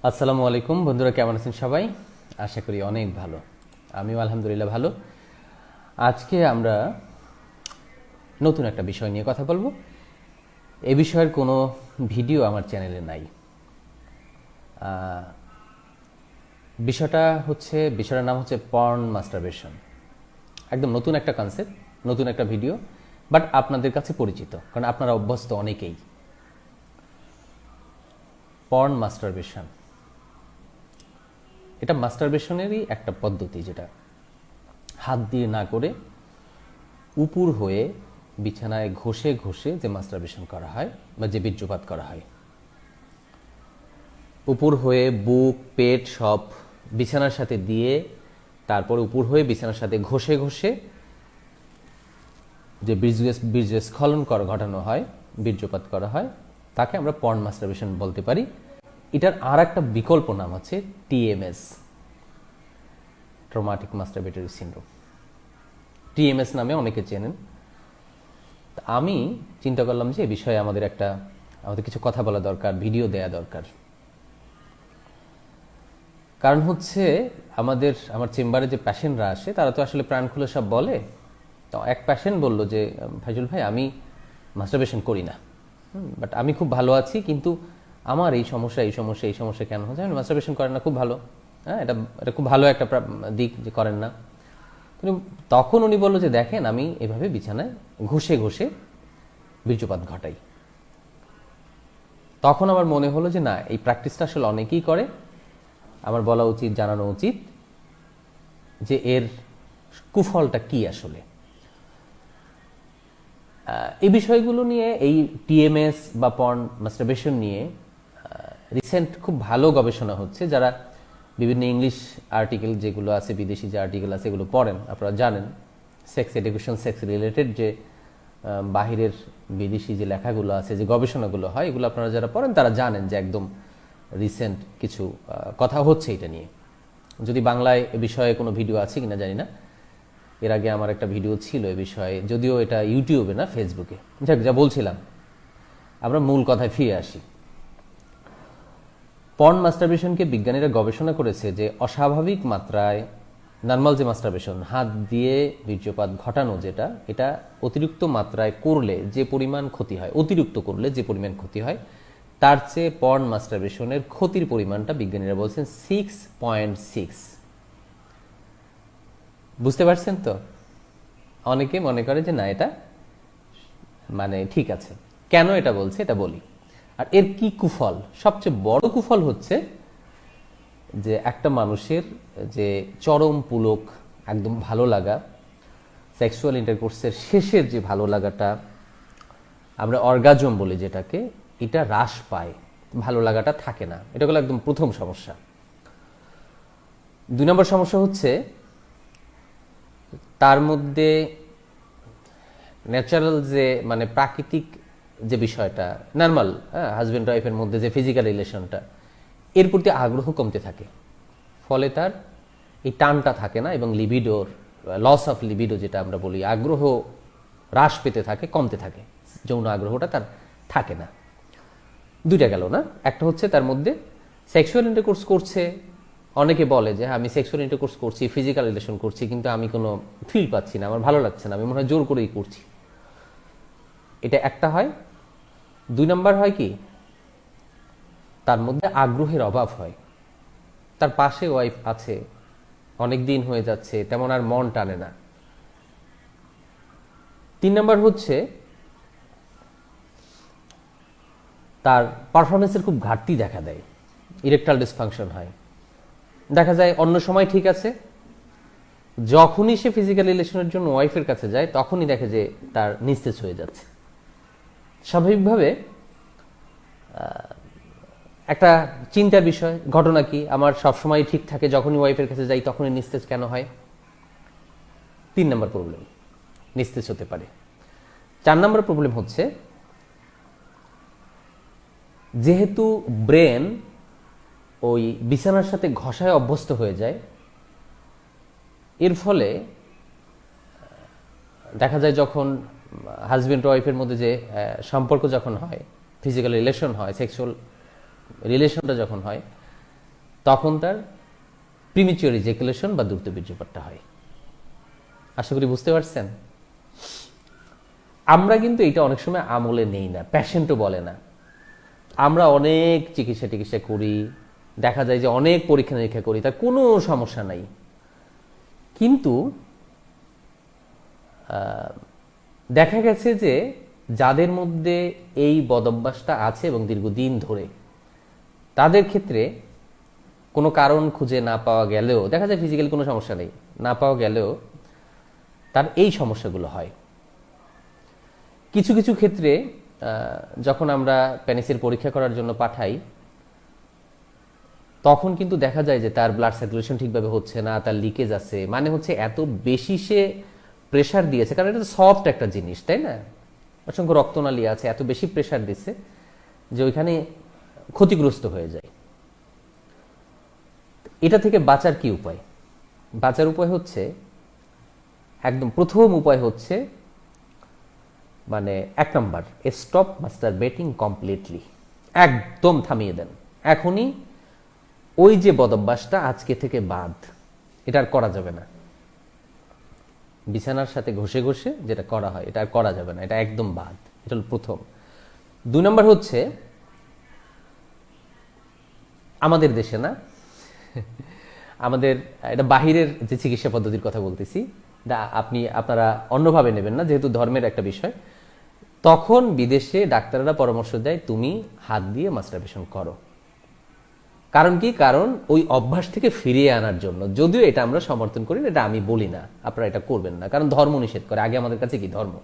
আসসালামু আলাইকুম বন্ধুরা, কেমন আছেন সবাই? আশা করি অনেক ভালো। আমিও আলহামদুলিল্লাহ ভালো। আজকে আমরা নতুন একটা বিষয় নিয়ে কথা বলবো। এই বিষয়ের কোনো ভিডিও আমার চ্যানেলে নাই। বিষয়টার নাম হচ্ছে পর্ন মাস্টারবেশন। একদম নতুন একটা কনসেপ্ট, নতুন একটা ভিডিও, বাট আপনাদের কাছে পরিচিত, কারণ আপনারা অভ্যস্ত অনেকেই। পর্ন মাস্টারবেশন, এটা মাস্টারবেশনেরই একটা পদ্ধতি, যেটা হাত দিয়ে না করে উপুর হয়ে বিছানায় ঘষে ঘষে যে মাস্টারবেশন করা হয় বা যে বীর্যপাত করা হয়। উপুর হয়ে বুক পেট সব বিছানার সাথে দিয়ে, তারপর উপুর হয়ে বিছানার সাথে ঘষে ঘষে যে বীর্যস্খলন ঘটানো হয়, বীর্যপাত করা হয়, তাকে আমরা পর্ন মাস্টারবেশন বলতে পারি। এটার আর একটা বিকল্প নাম হচ্ছে টিএমএস, ট্রমাটিক মাস্টারবেটরি সিনড্রোম। টিএমএস নামে অনেকে চেনেন। আমি চিন্তা করলাম যে এ বিষয়ে আমাদের কিছু কথা বলা দরকার, ভিডিও দেয়া দরকার। কারণ হচ্ছে আমার চেম্বারে যে পেশেন্টরা আসে, তারা তো আসলে প্রাণ খুলে সব বলে। তো এক পেশেন্ট বলল যে, ফাইজুল ভাই, আমি মাস্টারবেশন করি না, বাট আমি খুব ভালো আছি, কিন্তু আমার এই সমস্যা কেন হচ্ছে? আমি মাস্টারবেশন করেন না, খুব ভালো। হ্যাঁ, এটা খুব ভালো একটা দিক যে করেন না। তখন উনি বলল যে, দেখেন, আমি এভাবে বিছানায় ঘষে ঘষে বীর্যপাত ঘটাই। তখন আমার মনে হলো যে না, এই প্র্যাকটিসটা আসলে অনেকেই করে। আমার বলা উচিত, জানানো উচিত যে এর কুফলটা কি আসলে। এই বিষয়গুলো নিয়ে, এই টিএমএস বা পর্ন মাস্টারবেশন নিয়ে রিসেন্ট খুব ভালো গবেষণা হচ্ছে। যারা বিভিন্ন ইংলিশ আর্টিকেল যেগুলো আছে, বিদেশি যে আর্টিকেল আছে, এগুলো পড়েন, আপনারা জানেন সেক্স এডুকেশন, সেক্স রিলেটেড যে বাহিরের বিদেশি যে লেখাগুলো আছে, যে গবেষণাগুলো হয়, এগুলো আপনারা যারা পড়েন তারা জানেন যে একদম রিসেন্ট কিছু কথা হচ্ছে এটা নিয়ে। যদি বাংলায় এ বিষয়ে কোনো ভিডিও আছে কিনা জানি না। এর আগে আমার একটা ভিডিও ছিল এ বিষয়ে, যদিও এটা ইউটিউবে না, ফেসবুকে। যা বলছিলাম, আমরা মূল কথায় ফিরে আসি। পর্ন মাস্টারবেশনকে বিজ্ঞানীরা গবেষণা করেছে যে অস্বাভাবিক মাত্রায় নর্মাল যে মাস্টারবেশন, হাত দিয়ে বীর্যপাত ঘটানো, এটা অতিরিক্ত মাত্রায় করলে যে পরিমাণ ক্ষতি হয়, তার চেয়ে পর্ন মাস্টারবেশনের ক্ষতির পরিমাণটা বিজ্ঞানীরা বলছেন 6.6। বুঝতে পারছেন তো? অনেকে মনে করে যে না, এটা ঠিক আছে। কেন এটা বলছে এটা বলি। আর এর কি কুফল? সবচেয়ে বড় কুফল হচ্ছে যে একটা মানুষের যে চরম পুলক, একদম ভালো লাগা, সেক্সুয়াল ইন্টারকোর্সের শেষের যে ভালো লাগাটা, আমরা অর্গাজম বলি যেটাকে, এটা হ্রাস পায়, ভালো লাগাটা থাকে না। এটা হলো একদম প্রথম সমস্যা। 2 নম্বর সমস্যা হচ্ছে তার মধ্যে ন্যাচারাল যে প্রাকৃতিক যে বিষয়টা, নর্মাল হাজব্যান্ড ওয়াইফের মধ্যে যে ফিজিক্যাল রিলেশনটা, এর প্রতি আগ্রহ কমতে থাকে। ফলে তার এই টানটা থাকে না, এবং লিবিডোর লস অফ লিবিডো যেটা আমরা বলি, আগ্রহ হ্রাস পেতে থাকে, কমতে থাকে, যৌন আগ্রহটা তার থাকে না। 2টা গেল না? একটা হচ্ছে তার মধ্যে সেক্সুয়াল ইন্টারকোর্স করছে, অনেকে বলে যে আমি সেক্সুয়াল ইন্টারকোর্স করছি, ফিজিক্যাল রিলেশন করছি, কিন্তু আমি কোনো ফিল পাচ্ছি না, আমার ভালো লাগছে না, আমি মনে হয় জোর করেই করছি। এটা একটা হয়। 2 নম্বর হয় কি, তার মধ্যে আগ্রহের অভাব হয়। তার পাশে ওয়াইফ আছে, অনেক দিন হয়ে যাচ্ছে, তেমন আর মন টানে না। 3 নম্বর হচ্ছে তার পারফরমেন্সের খুব ঘাটতি দেখা দেয়, ইরেকটাইল ডিসফাংশন হয়। দেখা যায় অন্য সময় ঠিক আছে, যখনই সে ফিজিক্যাল রিলেশনের জন্য ওয়াইফের কাছে যায়, তখনই দেখে যে তার নিস্তেজ হয়ে যাচ্ছে। স্বাভাবিকভাবে একটা চিন্তার বিষয়, ঘটনা কি, আমার সবসময় ঠিক থাকে, যখনই ওয়াইফের কাছে যাই তখনই নিস্তেজ কেন হয়? 3 নম্বর প্রবলেম, নিস্তেজ হতে পারে। 4 নম্বর প্রবলেম হচ্ছে, যেহেতু ব্রেন ওই বিছানার সাথে ঘষায় অভ্যস্ত হয়ে যায়, এর ফলে দেখা যায় যখন হাজব্যান্ড ওয়াইফের মধ্যে যে সম্পর্ক যখন হয়, ফিজিক্যাল রিলেশন হয়, সেক্সুয়াল রিলেশনটা যখন হয়, তখন তার প্রিমিচিওর ইজাকুলেশন বা দ্রুত বীর্যপাতটা হয়। আশা করি বুঝতে পারছেন। আমরা কিন্তু এটা অনেক সময় আমলে নেই না, পেশেন্টও বলে না। আমরা অনেক চিকিৎসা করি, দেখা যায় যে অনেক পরীক্ষা নিরীক্ষা করি, তার কোনো সমস্যা নাই। কিন্তু দেখা গেছে যে যাদের মধ্যে এই বদভ্যাসটা আছে এবং দীর্ঘদিন ধরে, তাদের ক্ষেত্রে কোনো কারণ খুঁজে না পাওয়া গেলেও, দেখা যায় ফিজিক্যালি কোনো সমস্যা নেই, না পাওয়া গেলেও তার এই সমস্যাগুলো হয়। কিছু কিছু ক্ষেত্রে যখন আমরা পেনিসের পরীক্ষা করার জন্য পাঠাই, তখন কিন্তু দেখা যায় যে তার ব্লাড সার্কুলেশন ঠিকভাবে হচ্ছে না, তার লিকেজ আছে, মানে হচ্ছে এত বেশি সে প্রেশার দিয়েছে, কারণ এটা তো সফট একটা জিনিস, তাই না, অসংখ্য রক্তনালী আছে, এত বেশি প্রেশার দিচ্ছে যে ওইখানে ক্ষতিগ্রস্ত হয়ে যায়। এটা থেকে বাঁচার কি উপায়? বাঁচার উপায় হচ্ছে, একদম প্রথম উপায় হচ্ছে, মানে 1 নম্বর, স্টপ মাস্টারবেটিং কমপ্লিটলি। একদম থামিয়ে দেন এখনই। ওই যে বদভ্যাসটা আজকে থেকে বাদ, এটা আর করা যাবে না। বিছানার সাথে ঘষে ঘষে যেটা করা হয়, এটা আর করা যাবে না, এটা একদম বাদ। এটা হল প্রথম। 2 নম্বর হচ্ছে, আমাদের দেশে না, আমাদের এটা বাহিরের যে চিকিৎসা পদ্ধতির কথা বলতেছি, আপনারা অন্যভাবে নেবেন না, যেহেতু ধর্মের একটা বিষয়। তখন বিদেশে ডাক্তাররা পরামর্শ দেয় তুমি হাত দিয়ে মাস্টারবেশন করো। কারণ কি? কারণ ওই অভ্যাস থেকে ফিরিয়ে আনার জন্য। যদিও এটা আমরা সমর্থন করি, এটা আমি বলি না আপনারা এটা করবেন না, কারণ ধর্ম নিষেধ করে। আগে আমাদের কাছে কি ধর্ম?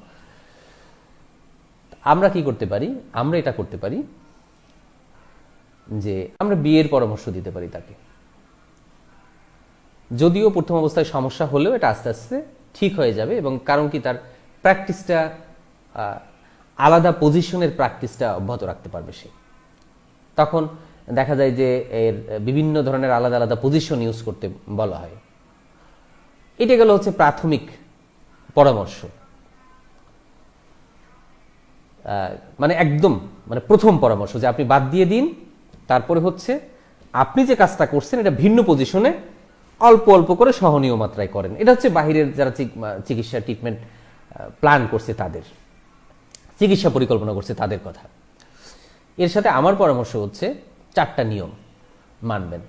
আমরা কি করতে পারি? আমরা এটা করতে পারি যে আমরা বিয়ের পরামর্শ দিতে পারি তাকে। যদিও প্রথম অবস্থায় সমস্যা হলেও এটা আস্তে আস্তে ঠিক হয়ে যাবে, এবং কারণ কি, তার প্র্যাকটিসটা, আলাদা পজিশনের প্র্যাকটিসটা অব্যাহত রাখতে পারবে সে। তখন দেখা যায় যে এর বিভিন্ন ধরনের আলাদা আলাদা পজিশন ইউজ করতে বলা হয়। এটা গেল হচ্ছে প্রাথমিক পরামর্শ, মানে একদম মানে প্রথম পরামর্শ, যে আপনি বাদ দিয়ে দিন। তারপরে হচ্ছে আপনি যে কাজটা করছেন এটা ভিন্ন পজিশনে অল্প অল্প করে সহনীয় মাত্রায় করেন। এটা হচ্ছে বাহিরের যারা চিকিৎসা ট্রিটমেন্ট প্ল্যান করছে, তাদের চিকিৎসা পরিকল্পনা করছে তাদের কথা। এর সাথে আমার পরামর্শ হচ্ছে 4টা নিয়ম মানবেন।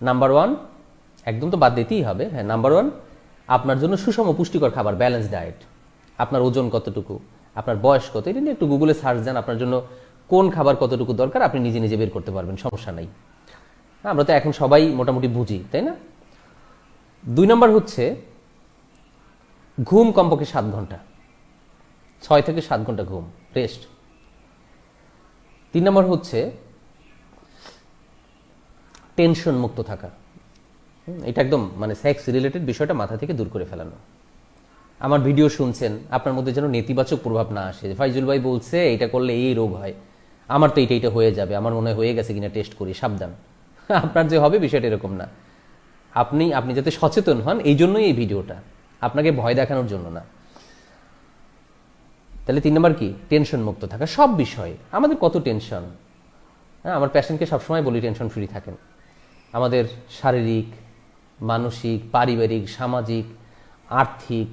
নাম্বার 1, একদম তো বাদ দিতেই হবে। হ্যাঁ, নাম্বার 1, আপনার জন্য সুষম পুষ্টিকর খাবার, ব্যালেন্স ডায়েট। আপনার ওজন কতটুকু, আপনার বয়স কত, এটা নিয়ে একটু গুগলে সার্চ দেন। আপনার জন্য কোন খাবার কতটুকু দরকার আপনি নিজে নিজে বের করতে পারবেন, সমস্যা নাই। আমরা তো এখন সবাই মোটামুটি বুঝি, তাই না? 2 নম্বর হচ্ছে ঘুম, কমপক্ষে 7 ঘন্টা, 6 থেকে 7 ঘন্টা ঘুম, রেস্ট। 3 নম্বর হচ্ছে টেনশন মুক্ত থাকা। এটা একদম মানে সেক্স রিলেটেড বিষয়টা মাথা থেকে দূর করে ফেলানো। আমার ভিডিও শুনছেন, আপনার মধ্যে যেন নেতিবাচক প্রভাব না আসে। ফাইজুল ভাই বলছে এটা করলে এই রোগ হয়, আমার তো এইটা হয়ে যাবে, আমার মনে হয়ে গেছে কিনা টেস্ট করি। সাবধান, আপনার যে হবে বিষয়টা এরকম না। আপনি যাতে সচেতন হন, এই জন্যই এই ভিডিওটা, আপনাকে ভয় দেখানোর জন্য না। তাহলে 3 নম্বর কি? টেনশন মুক্ত থাকা সব বিষয়ে। আমাদের কত টেনশন। হ্যাঁ, আমার পেশেন্টকে সবসময় বলি টেনশন ফ্রি থাকেন। আমাদের শারীরিক, মানসিক, পারিবারিক, সামাজিক, আর্থিক,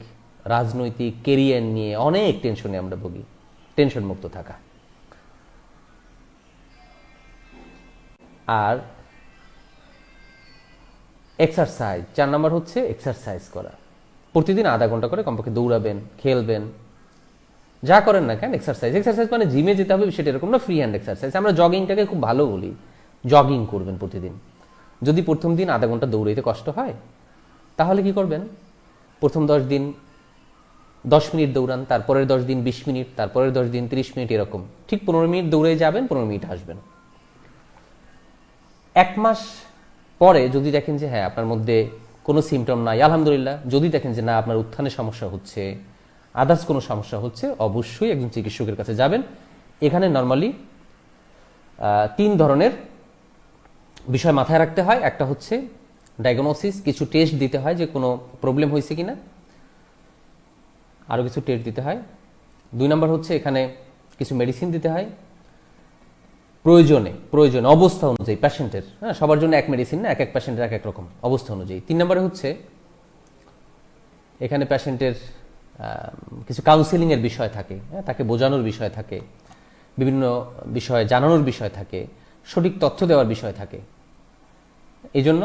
রাজনৈতিক, কেরিয়ার নিয়ে অনেক টেনশনে আমরা ভুগি। টেনশন মুক্ত থাকা। আর এক্সারসাইজ, 4 নম্বর হচ্ছে এক্সারসাইজ করা। প্রতিদিন আধা ঘন্টা করে কমপক্ষে দৌড়াবেন, খেলবেন, যা করেন না কেন এক্সারসাইজ। এক্সারসাইজ মানে জিমে যেতে হবে সেটা এরকম না, ফ্রি হ্যান্ড এক্সারসাইজ। আমরা জগিংটাকে খুব ভালো বলি। জগিং করবেন প্রতিদিন। যদি প্রথম দিন আধা ঘন্টা দৌড়াইতে কষ্ট হয়, তাহলে কি করবেন, প্রথম 10 দিন 10 মিনিট দৌড়ান, তারপরের 10 দিন 20 মিনিট, তারপরের 10 দিন 30 মিনিট, এরকম ঠিক 15 মিনিট দৌড়ে যাবেন, 15 মিনিট আসবেন। 1 মাস পরে যদি দেখেন যে হ্যাঁ আপনার মধ্যে কোনো সিমটম নাই, আলহামদুলিল্লাহ। যদি দেখেন যে না আপনার উত্থানে সমস্যা হচ্ছে, আদার্স কোনো সমস্যা হচ্ছে, অবশ্যই একজন চিকিৎসকের কাছে যাবেন। এখানে নর্মালি 3 ধরনের বিষয় মাথায় রাখতে হয়। একটা হচ্ছে ডায়াগনোসিস, কিছু টেস্ট দিতে হয় যে কোনো প্রবলেম হয়েছে কিনা, আরও কিছু টেস্ট দিতে হয়। 2 নম্বর হচ্ছে এখানে কিছু মেডিসিন দিতে হয়। প্রয়োজনে অবস্থা অনুযায়ী পেশেন্টের, হ্যাঁ, সবার জন্য এক মেডিসিন না, এক এক পেশেন্টের এক এক রকম অবস্থা অনুযায়ী। 3 নম্বরে হচ্ছে এখানে পেশেন্টের কিছু কাউন্সিলিংয়ের বিষয় থাকে, হ্যাঁ, তাকে বোঝানোর বিষয় থাকে, বিভিন্ন বিষয়ে জানানোর বিষয় থাকে, সঠিক তথ্য দেওয়ার বিষয় থাকে। এই জন্য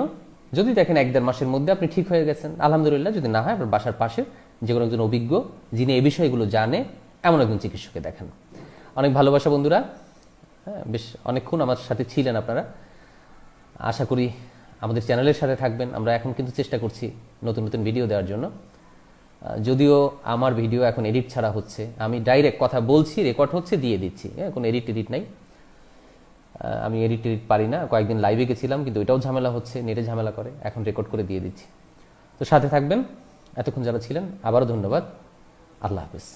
যদি দেখেন 1-1.5 মাসের মধ্যে আপনি ঠিক হয়ে গেছেন, আলহামদুলিল্লাহ। যদি না হয় আপনার বাসার পাশের যে কোনো একজন অভিজ্ঞ, যিনি এই বিষয়গুলো জানে, এমন একজন চিকিৎসককে দেখান। অনেক ভালোবাসা বন্ধুরা, হ্যাঁ, বেশ অনেকক্ষণ আমার সাথে ছিলেন আপনারা। আশা করি আমাদের চ্যানেলের সাথে থাকবেন। আমরা এখন কিন্তু চেষ্টা করছি নতুন নতুন ভিডিও দেওয়ার জন্য। যদিও আমার ভিডিও এখন এডিট ছাড়া হচ্ছে, আমি ডাইরেক্ট কথা বলছি, রেকর্ড হচ্ছে, দিয়ে দিচ্ছি, হ্যাঁ, কোনো এডিট নাই। আমি এডিট পারি না। কয়েকদিন লাইভে গেছিলাম, কিন্তু ওইটাও ঝামেলা হচ্ছে, নেটে ঝামেলা করে। এখন রেকর্ড করে দিয়ে দিচ্ছি। তো সাথে থাকবেন। এতক্ষণ যারা ছিলেন আবারও ধন্যবাদ। আল্লাহ হাফেজ।